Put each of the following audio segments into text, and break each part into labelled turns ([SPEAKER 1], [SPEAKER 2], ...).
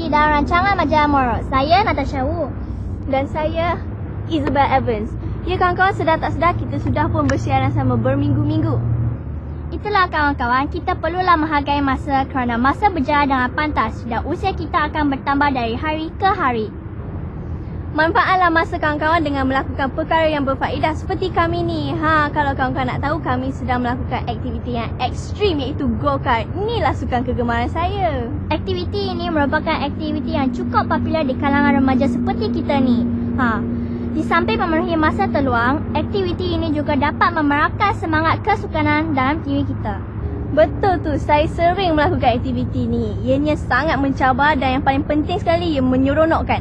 [SPEAKER 1] aktiviti dalam rancangan majalah Moro. Saya Natasha Wu.
[SPEAKER 2] Dan saya Isabel Evans. Ya kawan-kawan, sedar tak sedar kita sudah pun bersiaran sama berminggu-minggu.
[SPEAKER 1] Itulah kawan-kawan, kita perlulah menghargai masa kerana masa berjalan dengan pantas dan usia kita akan bertambah dari hari ke hari.
[SPEAKER 2] Manfaatlah masa kawan-kawan dengan melakukan perkara yang berfaedah seperti kami ni. Kalau kawan-kawan nak tahu, kami sedang melakukan aktiviti yang ekstrim iaitu go-kart. Inilah sukan kegemaran saya.
[SPEAKER 1] Aktiviti ini merupakan aktiviti yang cukup popular di kalangan remaja seperti kita ni. Di samping memenuhi masa terluang, aktiviti ini juga dapat memerakas semangat kesukanan dalam diri kita.
[SPEAKER 2] Betul tu, saya sering melakukan aktiviti ni. Ianya sangat mencabar dan yang paling penting sekali, ia menyeronokkan.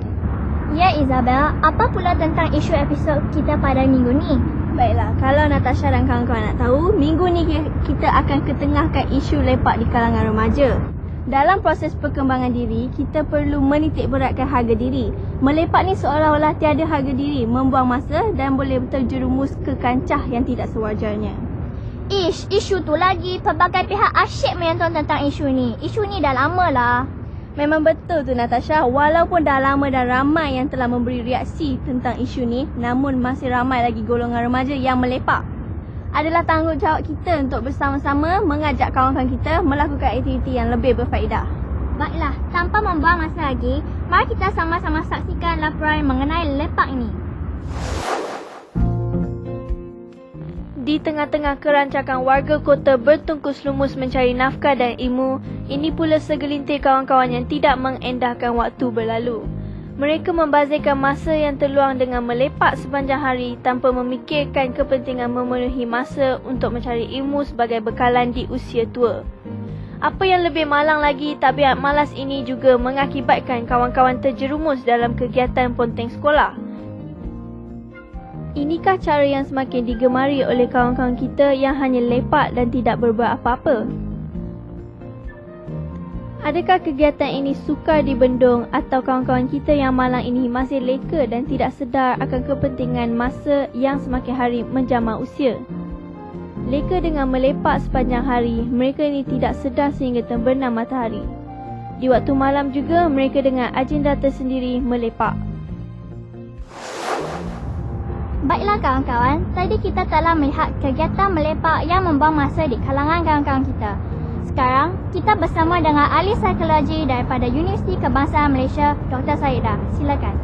[SPEAKER 1] Ya Isabel, apa pula tentang isu episod kita pada minggu ni?
[SPEAKER 2] Baiklah, kalau Natasha dan kawan-kawan nak tahu, minggu ni kita akan ketengahkan isu lepak di kalangan remaja. Dalam proses perkembangan diri, kita perlu menitik beratkan harga diri. Melepak ni seolah-olah tiada harga diri, membuang masa dan boleh terjerumus ke kancah yang tidak sewajarnya.
[SPEAKER 1] Isu tu lagi, pelbagai pihak asyik menonton tentang isu ni. Isu ni dah lama lah.
[SPEAKER 2] Memang betul tu Natasha, walaupun dah lama dan ramai yang telah memberi reaksi tentang isu ni, namun masih ramai lagi golongan remaja yang melepak. Adalah tanggungjawab kita untuk bersama-sama mengajak kawan-kawan kita melakukan aktiviti yang lebih berfaedah.
[SPEAKER 1] Baiklah, tanpa membuang masa lagi, mari kita sama-sama saksikan laporan mengenai lepak ini.
[SPEAKER 2] Di tengah-tengah kerancakan warga kota bertungkus lumus mencari nafkah dan ilmu, ini pula segelintir kawan-kawan yang tidak mengendahkan waktu berlalu. Mereka membazirkan masa yang terluang dengan melepak sepanjang hari tanpa memikirkan kepentingan memenuhi masa untuk mencari ilmu sebagai bekalan di usia tua. Apa yang lebih malang lagi, tabiat malas ini juga mengakibatkan kawan-kawan terjerumus dalam kegiatan ponteng sekolah. Inikah cara yang semakin digemari oleh kawan-kawan kita yang hanya lepak dan tidak berbuat apa-apa? Adakah kegiatan ini sukar dibendung atau kawan-kawan kita yang malang ini masih leka dan tidak sedar akan kepentingan masa yang semakin hari menjamah usia? Leka dengan melepak sepanjang hari, mereka ini tidak sedar sehingga terbenam matahari. Di waktu malam juga mereka dengan agenda tersendiri melepak.
[SPEAKER 1] Baiklah kawan-kawan, tadi kita telah melihat kegiatan melepak yang membuang masa di kalangan kawan-kawan kita. Sekarang, kita bersama dengan ahli psikologi daripada Universiti Kebangsaan Malaysia, Dr. Saida. Silakan.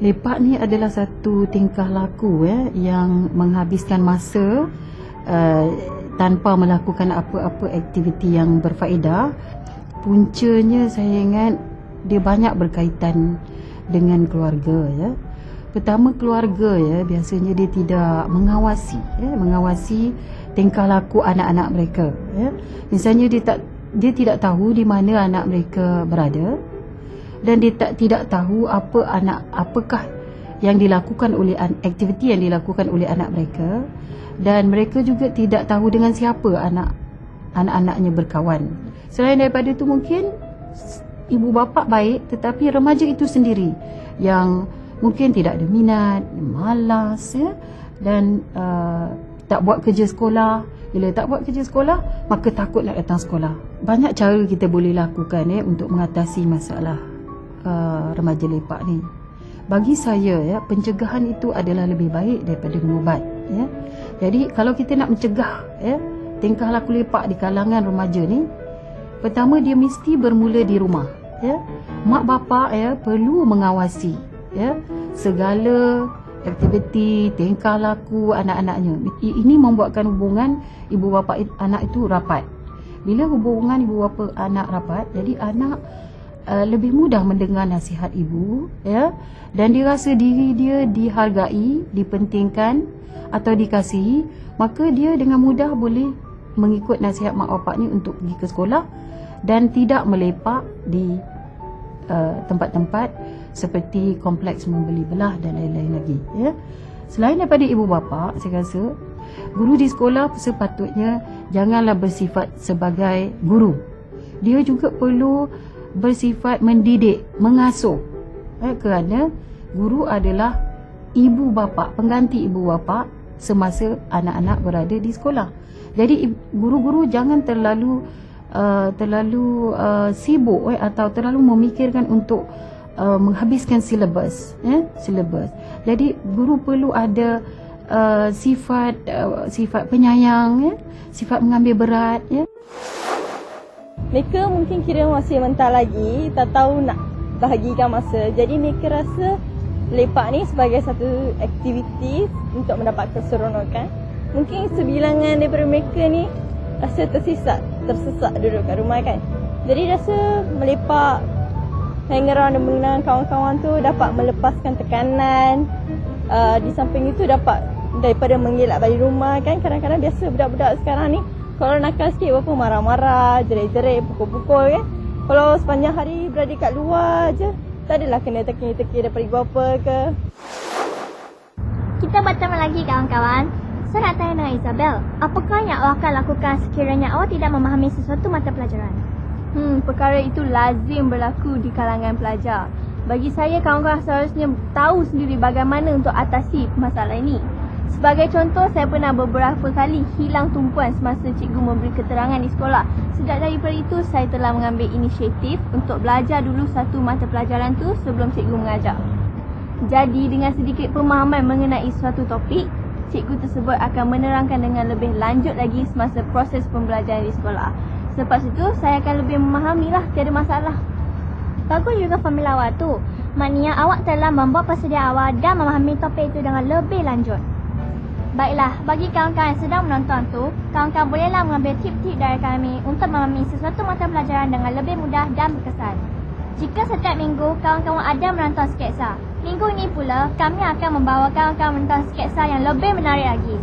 [SPEAKER 3] Lepak ni adalah satu tingkah laku yang menghabiskan masa tanpa melakukan apa-apa aktiviti yang berfaedah. Puncanya saya ingat dia banyak berkaitan dengan keluarga ya. Pertama, keluarga biasanya dia tidak mengawasi tingkah laku anak-anak mereka ya. Misalnya dia tidak tahu di mana anak mereka berada dan dia tidak tahu apakah yang dilakukan oleh aktiviti yang dilakukan oleh anak mereka, dan mereka juga tidak tahu dengan siapa anak-anaknya berkawan. Selain daripada itu, mungkin ibu bapa baik tetapi remaja itu sendiri yang mungkin tidak ada minat, malas dan tak buat kerja sekolah. Bila tak buat kerja sekolah, maka takut nak datang sekolah. Banyak cara kita boleh lakukan untuk mengatasi masalah remaja lepak ni. Bagi saya pencegahan itu adalah lebih baik daripada mengubat Jadi kalau kita nak mencegah tingkah laku lepak di kalangan remaja ni, pertama dia mesti bermula di rumah Mak bapa perlu mengawasi segala aktiviti tingkah laku anak-anaknya. Ini membuatkan hubungan ibu bapa anak itu rapat. Bila hubungan ibu bapa anak rapat, jadi anak lebih mudah mendengar nasihat ibu dan dia rasa diri dia dihargai, dipentingkan atau dikasihi, maka dia dengan mudah boleh mengikut nasihat mak bapak ni untuk pergi ke sekolah dan tidak melepak di tempat-tempat seperti kompleks membeli belah dan lain-lain lagi Selain daripada ibu bapa, saya rasa guru di sekolah sepatutnya janganlah bersifat sebagai guru. Dia juga perlu bersifat mendidik, mengasuh kerana guru adalah ibu bapa, pengganti ibu bapa semasa anak-anak berada di sekolah. Jadi guru-guru jangan terlalu sibuk atau terlalu memikirkan untuk menghabiskan silabus. Jadi guru perlu ada sifat penyayang, sifat mengambil berat.
[SPEAKER 4] Mereka mungkin kira masih mentah lagi, tak tahu nak bahagikan masa. Jadi mereka rasa lepak ni sebagai satu aktiviti untuk mendapat keseronokan. Mungkin sebilangan daripada mereka ni rasa tersesak duduk kat rumah kan. Jadi rasa melepak, hang around dan mengenal kawan-kawan tu dapat melepaskan tekanan. Di samping itu dapat daripada mengelak balik rumah kan. Kadang-kadang biasa budak-budak sekarang ni kalau nakal sikit apa marah-marah, jerit-jerit, pukul-pukul kan. Kalau sepanjang hari berada kat luar je, tak adalah kena teki-teki daripada ibu apa ke.
[SPEAKER 1] Kita bertemu lagi kawan-kawan. Saya nak tanya dengan Isabel, apakah yang awak akan lakukan sekiranya awak tidak memahami sesuatu mata pelajaran?
[SPEAKER 2] Perkara itu lazim berlaku di kalangan pelajar. Bagi saya, kawan-kawan seharusnya tahu sendiri bagaimana untuk atasi masalah ini. Sebagai contoh, saya pernah beberapa kali hilang tumpuan semasa cikgu memberi keterangan di sekolah. Sejak daripada itu, saya telah mengambil inisiatif untuk belajar dulu satu mata pelajaran tu sebelum cikgu mengajar. Jadi, dengan sedikit pemahaman mengenai suatu topik, cikgu tersebut akan menerangkan dengan lebih lanjut lagi semasa proses pembelajaran di sekolah. Selepas itu, saya akan lebih memahamilah, tiada masalah.
[SPEAKER 1] Bagus juga formula awak tu. Maknanya awak telah membuat persedia awal dan memahami topik itu dengan lebih lanjut. Baiklah, bagi kawan-kawan yang sedang menonton tu, kawan-kawan bolehlah mengambil tip-tip dari kami untuk memahami sesuatu mata pelajaran dengan lebih mudah dan berkesan. Jika setiap minggu kawan-kawan ada menonton sketsa, minggu ini pula kami akan membawa kawan-kawan menonton sketsa yang lebih menarik lagi.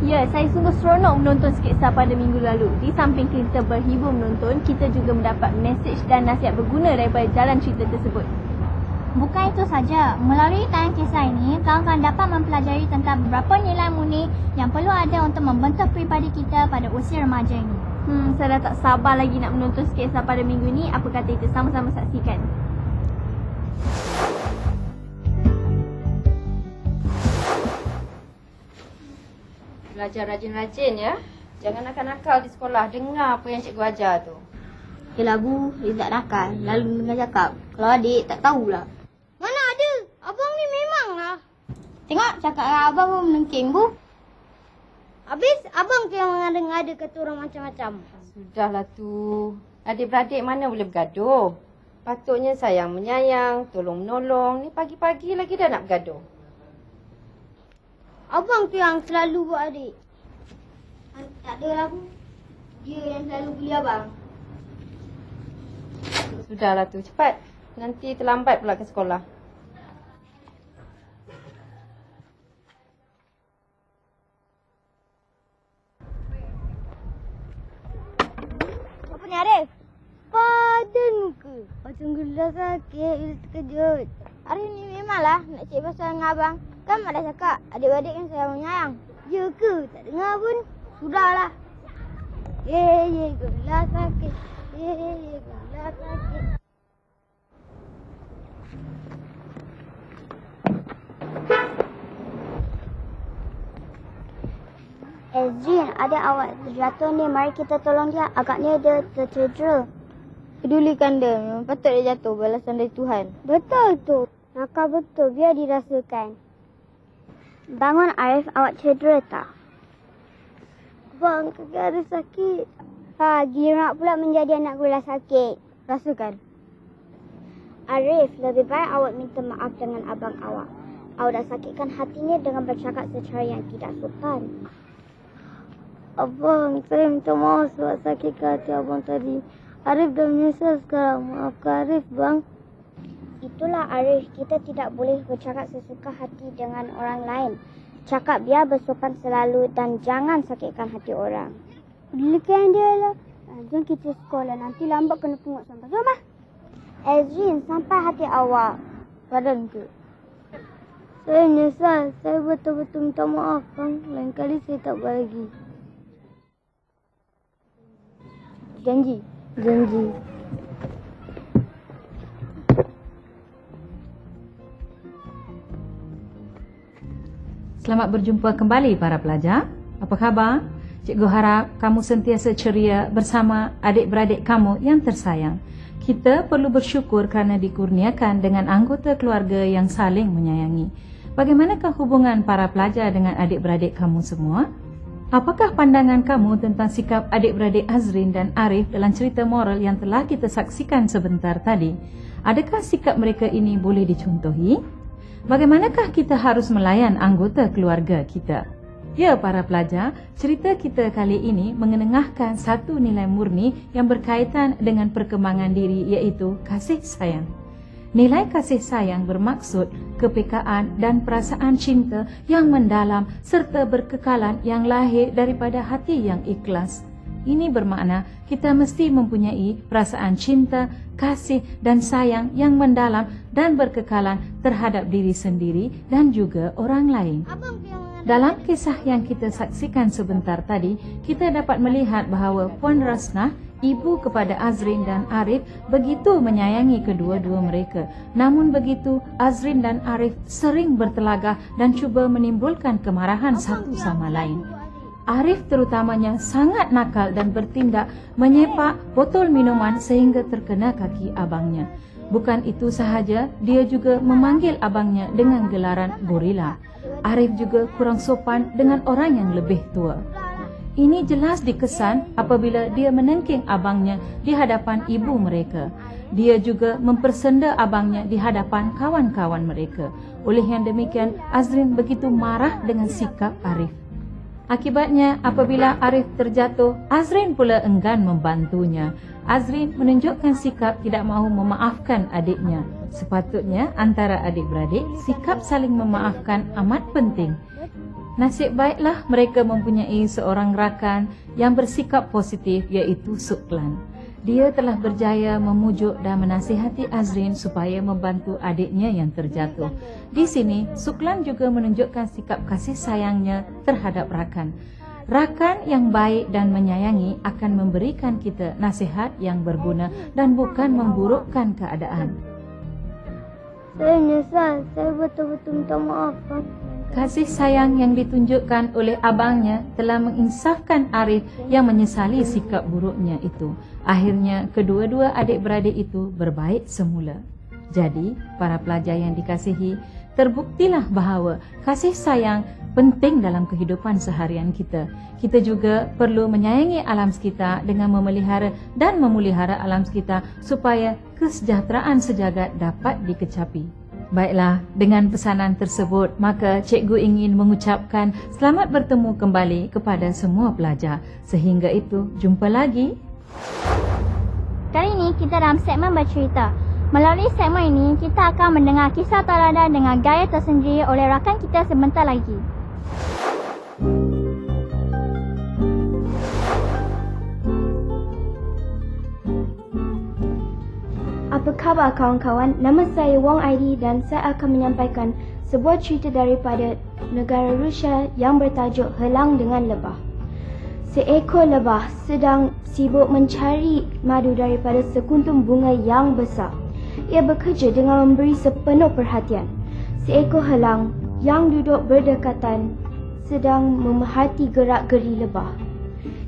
[SPEAKER 2] Ya, saya sungguh seronok menonton sketsa pada minggu lalu. Di samping kita berhibur menonton, kita juga mendapat mesej dan nasihat berguna daripada jalan cerita tersebut.
[SPEAKER 1] Bukan itu saja, melalui tayangan kisah ini, kawan-kawan dapat mempelajari tentang beberapa nilai murni yang perlu ada untuk membentuk pribadi kita pada usia remaja ini.
[SPEAKER 2] Saya dah tak sabar lagi nak menonton sketsa pada minggu ni. Apa kata kita sama-sama saksikan?
[SPEAKER 5] Belajar rajin-rajin ya. Jangan nakal-nakal di sekolah. Dengar apa yang cikgu ajar tu.
[SPEAKER 6] Yelah Bu, dia tak nakal. Lalu dengar cakap. Kalau adik tak tahulah. Mana ada? Abang ni memang lah. Tengok cakap dengan abang pun menengking Bu. Habis abang tu yang mengada-ngada kata orang macam-macam.
[SPEAKER 5] Sudahlah tu. Adik-beradik mana boleh bergaduh. Patutnya sayang menyayang, tolong menolong. Ni pagi-pagi lagi dah nak bergaduh.
[SPEAKER 6] Abang tu yang selalu buat adik. Tak adalah Bu. Dia yang selalu beli abang.
[SPEAKER 5] Sudahlah tu. Cepat. Nanti terlambat pula ke sekolah.
[SPEAKER 6] Apa ni Arif? Padan muka. Macam gelas sakit, bila terkejut. Arif ni memanglah nak cik pasal dengan abang. Kan mak dah cakap, adik-adik kan sayang menyayang. Ya ke? Tak dengar pun. Sudahlah. Ye, gelas sakit. Ye, gelas sakit. Ezrin, ada awak terjatuh ni. Mari kita tolong dia. Agaknya dia tercedera. Pedulikan dia. Memang patut dia jatuh. Balasan dari Tuhan. Betul tu. Nakal betul. Biar dirasakan. Bangun Arif, awak cedera tak? Bang, kaki Arif sakit. Gila pula menjadi anak gula sakit. Rasakan. Arif, lebih baik awak minta maaf dengan abang awak. Awak dah sakitkan hatinya dengan bercakap secara yang tidak sopan. Abang, saya minta maaf sebab sakitkan hati abang tadi. Arif dah menyesal sekarang. Maafkan Arif, bang. Itulah Arif, kita tidak boleh bercakap sesuka hati dengan orang lain. Cakap biar bersopan selalu dan jangan sakitkan hati orang. Pedulikan dia lah. Jom kita sekolah, nanti lambat kena pungut sampah. Jom lah. Ezrin, sampai hati awak. Badan ke? Saya menyesal. Saya betul-betul minta maaf, bang. Lain kali saya tak buat lagi. Janji.
[SPEAKER 7] Selamat berjumpa kembali para pelajar. Apa khabar?
[SPEAKER 3] Cikgu harap kamu sentiasa ceria bersama adik-beradik kamu yang tersayang. Kita perlu bersyukur kerana dikurniakan dengan anggota keluarga yang saling menyayangi. Bagaimanakah hubungan para pelajar dengan adik-beradik kamu semua? Apakah pandangan kamu tentang sikap adik-beradik Azrin dan Arif dalam cerita moral yang telah kita saksikan sebentar tadi? Adakah sikap mereka ini boleh dicontohi? Bagaimanakah kita harus melayan anggota keluarga kita? Ya para pelajar, cerita kita kali ini mengenengahkan satu nilai murni yang berkaitan dengan perkembangan diri, iaitu kasih sayang. Nilai kasih sayang bermaksud kepekaan dan perasaan cinta yang mendalam serta berkekalan yang lahir daripada hati yang ikhlas. Ini bermakna kita mesti mempunyai perasaan cinta, kasih dan sayang yang mendalam dan berkekalan terhadap diri sendiri dan juga orang lain. Dalam kisah yang kita saksikan sebentar tadi, kita dapat melihat bahawa Puan Rasnah, ibu kepada Azrin dan Arif, begitu menyayangi kedua-dua mereka. Namun begitu, Azrin dan Arif sering bertelagah dan cuba menimbulkan kemarahan satu sama lain. Arif terutamanya sangat nakal dan bertindak menyepak botol minuman sehingga terkena kaki abangnya. Bukan itu sahaja, dia juga memanggil abangnya dengan gelaran gorila. Arif juga kurang sopan dengan orang yang lebih tua. Ini jelas dikesan apabila dia menengking abangnya di hadapan ibu mereka. Dia juga mempersenda abangnya di hadapan kawan-kawan mereka. Oleh yang demikian, Azrin begitu marah dengan sikap Arif. Akibatnya, apabila Arif terjatuh, Azrin pula enggan membantunya. Azrin menunjukkan sikap tidak mahu memaafkan adiknya. Sepatutnya antara adik-beradik, sikap saling memaafkan amat penting. Nasib baiklah mereka mempunyai seorang rakan yang bersikap positif, iaitu Suklan. Dia telah berjaya memujuk dan menasihati Azrin supaya membantu adiknya yang terjatuh. Di sini, Suklan juga menunjukkan sikap kasih sayangnya terhadap rakan. Rakan yang baik dan menyayangi akan memberikan kita nasihat yang berguna dan bukan memburukkan keadaan.
[SPEAKER 6] Saya menyesal. Saya betul-betul minta maaf.
[SPEAKER 3] Kasih sayang yang ditunjukkan oleh abangnya telah menginsafkan Arif yang menyesali sikap buruknya itu. Akhirnya, kedua-dua adik-beradik itu berbaik semula. Jadi, para pelajar yang dikasihi, terbuktilah bahawa kasih sayang penting dalam kehidupan seharian kita. Kita juga perlu menyayangi alam sekitar dengan memelihara dan memelihara alam sekitar supaya kesejahteraan sejagat dapat dikecapi. Baiklah, dengan pesanan tersebut, maka cikgu ingin mengucapkan selamat bertemu kembali kepada semua pelajar. Sehingga itu, jumpa lagi.
[SPEAKER 1] Kali ini kita dalam segmen bercerita. Melalui segmen ini, kita akan mendengar kisah tauladan dengan gaya tersendiri oleh rakan kita sebentar lagi.
[SPEAKER 7] Apa khabar kawan-kawan? Nama saya Wong Aidi dan saya akan menyampaikan sebuah cerita daripada negara Rusia yang bertajuk Helang dengan Lebah. Seekor lebah sedang sibuk mencari madu daripada sekuntum bunga yang besar. Ia bekerja dengan memberi sepenuh perhatian. Seekor helang yang duduk berdekatan sedang memerhati gerak-geri lebah.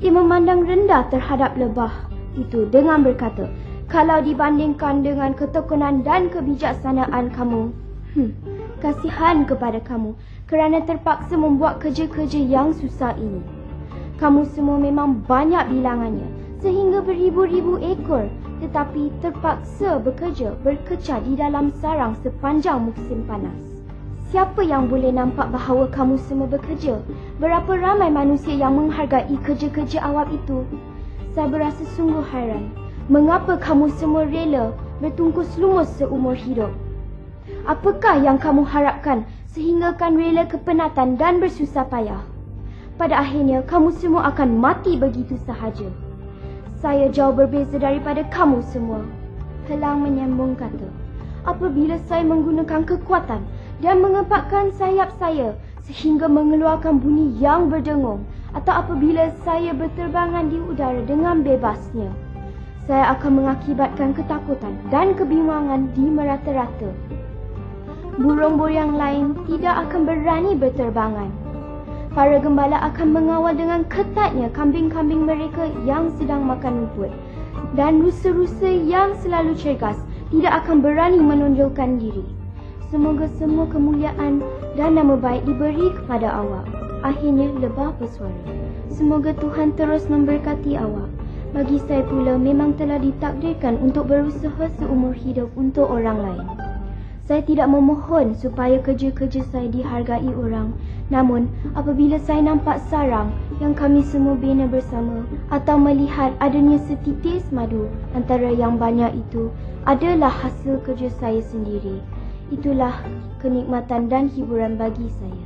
[SPEAKER 7] Ia memandang rendah terhadap lebah itu dengan berkata, "Kalau dibandingkan dengan ketekunan dan kebijaksanaan kamu, kasihan kepada kamu kerana terpaksa membuat kerja-kerja yang susah ini. Kamu semua memang banyak bilangannya sehingga beribu-ribu ekor, tetapi terpaksa bekerja berkecah di dalam sarang sepanjang musim panas. Siapa yang boleh nampak bahawa kamu semua bekerja? Berapa ramai manusia yang menghargai kerja-kerja awam itu? Saya berasa sungguh hairan. Mengapa kamu semua rela bertungkus lumus seumur hidup? Apakah yang kamu harapkan sehingga akan rela kepenatan dan bersusah payah? Pada akhirnya, kamu semua akan mati begitu sahaja. Saya jauh berbeza daripada kamu semua." Helang menyambung kata, "Apabila saya menggunakan kekuatan dan mengepakkan sayap saya sehingga mengeluarkan bunyi yang berdengung, atau apabila saya berterbangan di udara dengan bebasnya, saya akan mengakibatkan ketakutan dan kebingungan di merata-rata. Burung-burung yang lain tidak akan berani berterbangan. Para gembala akan mengawal dengan ketatnya kambing-kambing mereka yang sedang makan rumput. Dan rusa-rusa yang selalu cergas tidak akan berani menonjolkan diri. Semoga semua kemuliaan dan nama baik diberi kepada awak. Akhirnya lebah bersuara. Semoga Tuhan terus memberkati awak. Bagi saya pula memang telah ditakdirkan untuk berusaha seumur hidup untuk orang lain. Saya tidak memohon supaya kerja-kerja saya dihargai orang. Namun, apabila saya nampak sarang yang kami semua bina bersama atau melihat adanya setitis madu antara yang banyak itu adalah hasil kerja saya sendiri. Itulah kenikmatan dan hiburan bagi saya.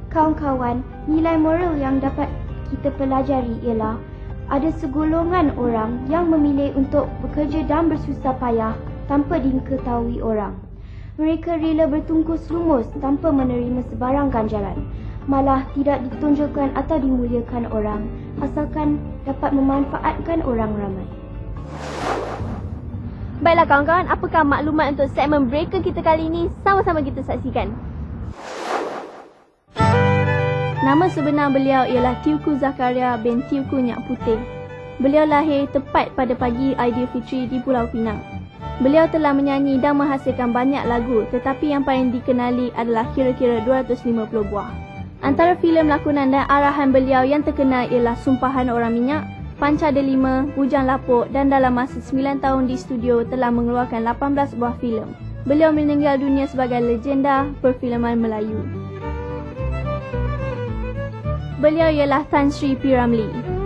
[SPEAKER 7] Kawan-kawan, nilai moral yang dapat kita pelajari ialah ada segolongan orang yang memilih untuk bekerja dan bersusah payah tanpa diketahui orang. Mereka rela bertungkus lumus tanpa menerima sebarang ganjaran. Malah tidak ditunjukkan atau dimuliakan orang asalkan dapat memanfaatkan orang ramai.
[SPEAKER 2] Baiklah kawan-kawan, apakah maklumat untuk segmen breaker kita kali ini? Sama-sama kita saksikan. Nama sebenar beliau ialah Teuku Zakaria bin Teuku Nyak Putih. Beliau lahir tepat pada pagi Aidilfitri di Pulau Pinang. Beliau telah menyanyi dan menghasilkan banyak lagu, tetapi yang paling dikenali adalah kira-kira 250 buah. Antara filem lakonan dan arahan beliau yang terkenal ialah Sumpahan Orang Minyak, Panca Delima, Bujang Lapuk dan dalam masa 9 tahun di studio telah mengeluarkan 18 buah filem. Beliau meninggal dunia sebagai legenda perfilman Melayu. Beliau ialah Tan Sri P. Ramlee.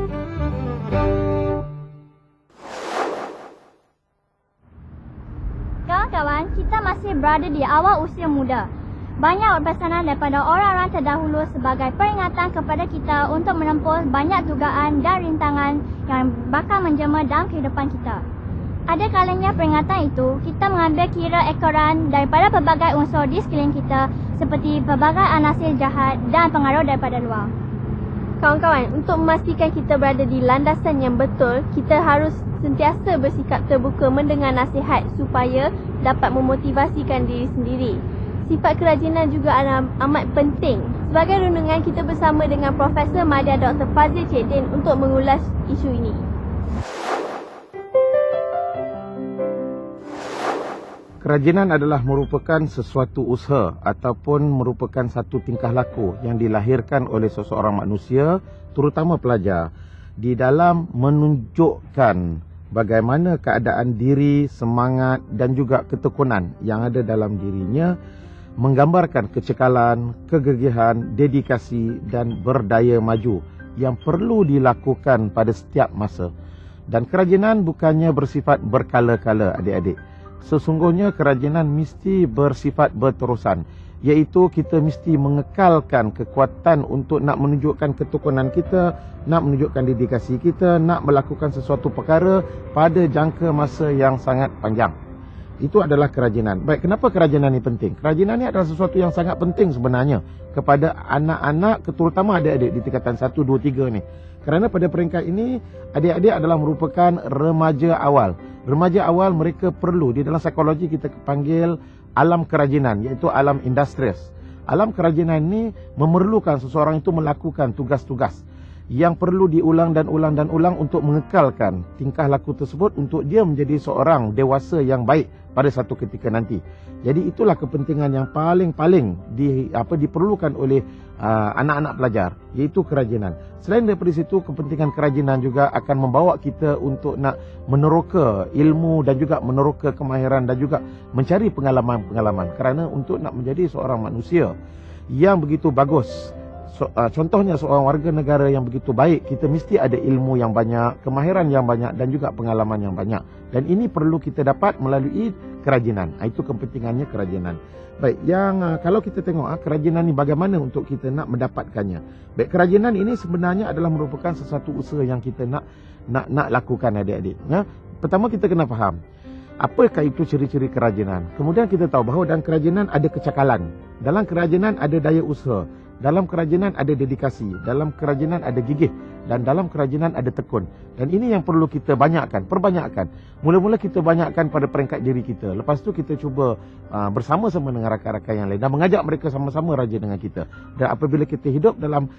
[SPEAKER 1] Kawan-kawan, kita masih berada di awal usia muda. Banyak pesanan daripada orang-orang terdahulu sebagai peringatan kepada kita untuk menempuh banyak dugaan dan rintangan yang bakal menjema dalam kehidupan kita. Ada kalanya peringatan itu, kita mengambil kira ekoran daripada pelbagai unsur di sekeliling kita seperti pelbagai anasir jahat dan pengaruh daripada luar.
[SPEAKER 2] Kawan-kawan, untuk memastikan kita berada di landasan yang betul, kita harus sentiasa bersikap terbuka mendengar nasihat supaya dapat memotivasikan diri sendiri. Sifat kerajinan juga amat penting. Sebagai renungan, kita bersama dengan Profesor Madya Dr. Fazil Cik Din untuk mengulas isu ini.
[SPEAKER 8] Kerajinan adalah merupakan sesuatu usaha ataupun merupakan satu tingkah laku yang dilahirkan oleh seseorang manusia, terutama pelajar, di dalam menunjukkan bagaimana keadaan diri, semangat dan juga ketekunan yang ada dalam dirinya, menggambarkan kecekalan, kegigihan, dedikasi dan berdaya maju yang perlu dilakukan pada setiap masa. Dan kerajinan bukannya bersifat berkala-kala, adik-adik. Sesungguhnya kerajinan mesti bersifat berterusan, iaitu kita mesti mengekalkan kekuatan untuk nak menunjukkan ketekunan kita, nak menunjukkan dedikasi kita, nak melakukan sesuatu perkara pada jangka masa yang sangat panjang. Itu adalah kerajinan. Baik, kenapa kerajinan ini penting? Kerajinan ini adalah sesuatu yang sangat penting sebenarnya kepada anak-anak, terutama adik-adik di tingkatan 1, 2, 3 ni. Kerana pada peringkat ini, adik-adik adalah merupakan remaja awal. Remaja awal mereka perlu, di dalam psikologi kita panggil alam kerajinan, iaitu alam industrius. Alam kerajinan ini memerlukan seseorang itu melakukan tugas-tugas yang perlu diulang dan ulang dan ulang untuk mengekalkan tingkah laku tersebut untuk dia menjadi seorang dewasa yang baik pada satu ketika nanti. Jadi itulah kepentingan yang paling-paling diperlukan oleh anak-anak pelajar, iaitu kerajinan. Selain daripada situ, kepentingan kerajinan juga akan membawa kita untuk nak meneroka ilmu dan juga meneroka kemahiran dan juga mencari pengalaman-pengalaman. Kerana untuk nak menjadi seorang manusia yang begitu bagus, contohnya seorang warga negara yang begitu baik, kita mesti ada ilmu yang banyak, kemahiran yang banyak dan juga pengalaman yang banyak. Dan ini perlu kita dapat melalui kerajinan. Itu kepentingannya kerajinan. Baik, kalau kita tengok kerajinan ini bagaimana untuk kita nak mendapatkannya. Baik, kerajinan ini sebenarnya adalah merupakan sesuatu usaha yang kita nak lakukan, adik-adik. Pertama kita kena faham apakah itu ciri-ciri kerajinan. Kemudian kita tahu bahawa dalam kerajinan ada kecakalan. Dalam kerajinan ada daya usaha. Dalam kerajinan ada dedikasi, dalam kerajinan ada gigih, dan dalam kerajinan ada tekun. Dan ini yang perlu kita perbanyakkan. Mula-mula kita banyakkan pada peringkat diri kita. Lepas tu kita cuba bersama-sama dengan rakan-rakan yang lain dan mengajak mereka sama-sama rajin dengan kita. Dan apabila kita hidup dalam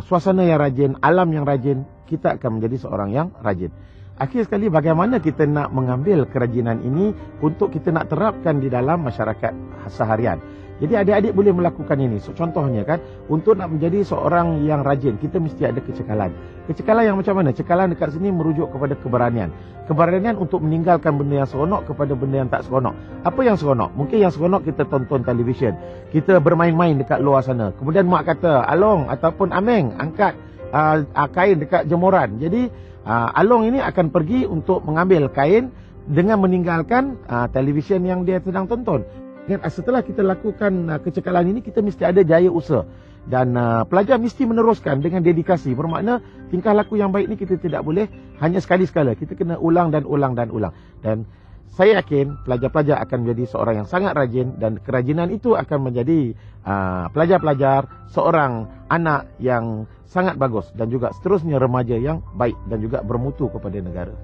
[SPEAKER 8] suasana yang rajin, alam yang rajin, kita akan menjadi seorang yang rajin. Akhir sekali, bagaimana kita nak mengambil kerajinan ini untuk kita nak terapkan di dalam masyarakat seharian. Jadi adik-adik boleh melakukan ini. So, contohnya kan, untuk nak menjadi seorang yang rajin, kita mesti ada kecekalan. Kecekalan yang macam mana? Cekalan dekat sini merujuk kepada keberanian. Keberanian untuk meninggalkan benda yang seronok kepada benda yang tak seronok. Apa yang seronok? Mungkin yang seronok kita tonton televisyen. Kita bermain-main dekat luar sana. Kemudian mak kata, Along ataupun Ameng angkat kain dekat jemuran. Jadi Along ini akan pergi untuk mengambil kain dengan meninggalkan televisyen yang dia sedang tonton. Dan setelah kita lakukan kecekalan ini, kita mesti ada jaya usaha. Dan pelajar mesti meneruskan dengan dedikasi. Bermakna tingkah laku yang baik ni kita tidak boleh hanya sekali-sekala. Kita kena ulang dan ulang dan ulang. Dan saya yakin pelajar-pelajar akan menjadi seorang yang sangat rajin. Dan kerajinan itu akan menjadi pelajar-pelajar, seorang anak yang sangat bagus. Dan juga seterusnya remaja yang baik dan juga bermutu kepada negara.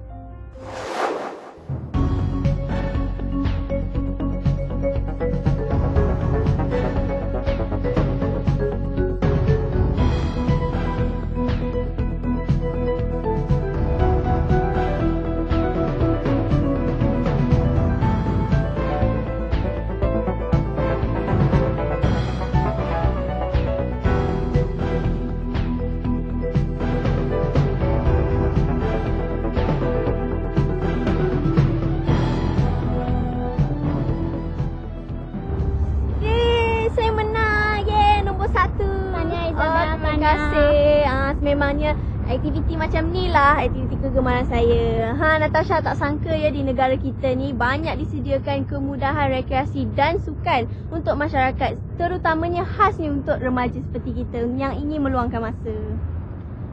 [SPEAKER 2] Terima kasih. Sememangnya aktiviti macam ni lah aktiviti kegemaran saya. Natasha tak sangka ya di negara kita ni banyak disediakan kemudahan rekreasi dan sukan untuk masyarakat, terutamanya khasnya untuk remaja seperti kita yang ingin meluangkan masa.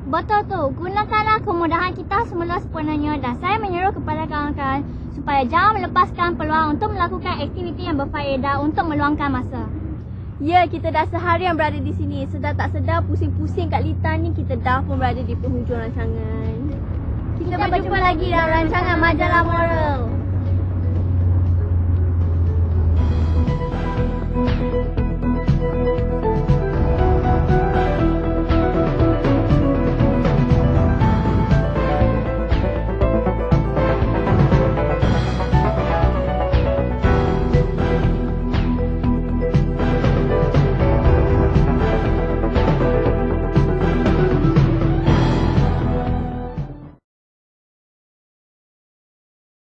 [SPEAKER 1] Betul tu, gunakanlah kemudahan kita semula sepenuhnya dan saya menyeru kepada kawan-kawan supaya jangan melepaskan peluang untuk melakukan aktiviti yang berfaedah untuk meluangkan masa.
[SPEAKER 2] Ya, kita dah seharian berada di sini. Sedar tak sedar, pusing-pusing kat litar ni, kita dah pun berada di penghujung rancangan. Kita berjumpa lagi dalam rancangan Majalah Moral